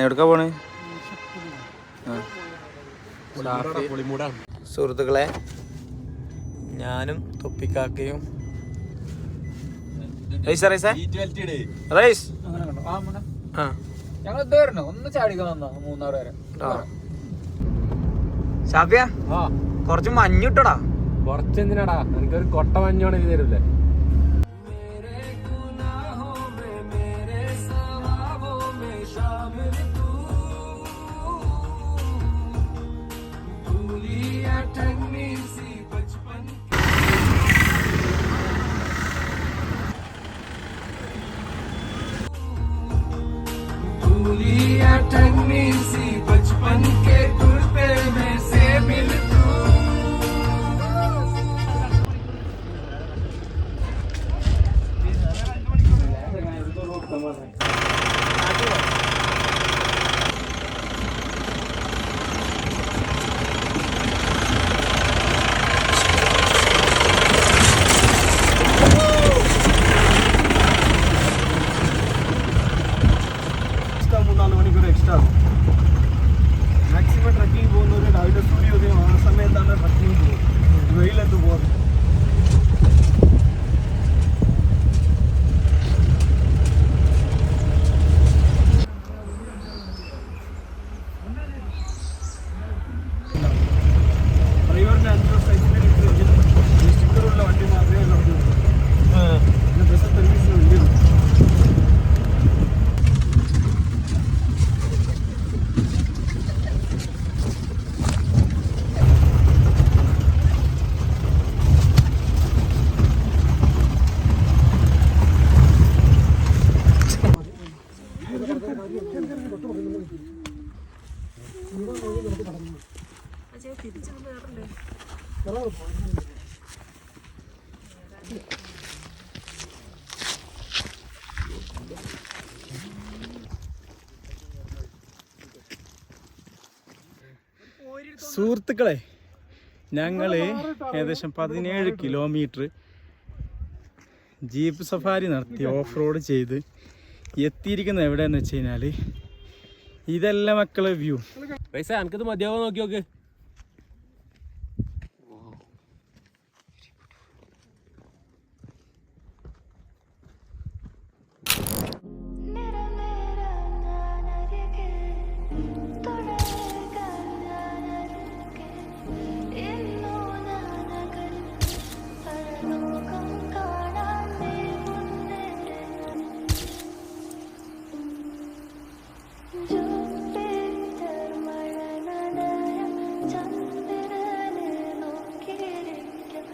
എവിടേക്കാ പോണേ? സുഹൃത്തുക്കളെ, ഞാനും തൊപ്പിക്കാക്കയും കൊറച്ച് മഞ്ഞിട്ടടാ. കൊറച്ചെന്തിനാടാ, എനിക്കൊരു കൊട്ട മഞ്ഞോടെ തരൂല്ലേ? बचपन के कुर्ते में से मिल तू। മാക്സിമം ട്രക്കിംഗ് പോകുന്നവർ രാവിലെ സൂര്യോദയം ആ സമയത്താണ് ട്രക്കിംഗ് പോകുന്നത്, വെയിലത്ത് പോകുന്നത്. ഡ്രൈവറിൻ്റെ 5 സൈറ്റിൽ സ്റ്റിക്കറുള്ള വണ്ടി മാത്രമേ പിന്നെ ബസ് സർവീസിന് വേണ്ടിയുള്ളൂ. സുഹൃത്തുക്കളെ, ഞങ്ങൾ ഏകദേശം 17 കിലോമീറ്റർ ജീപ്പ് സഫാരി നടത്തി ഓഫ് റോഡ് ചെയ്ത് എത്തിയിരിക്കുന്നത് എവിടെയെന്ന് വെച്ച് കഴിഞ്ഞാൽ ഇതല്ല മക്കളെ വ്യൂ. പൈസ എനിക്കത് മതിയാവോ നോക്കി നോക്ക്. ചന്ദ്രനെ നോക്കിയിരിക്കും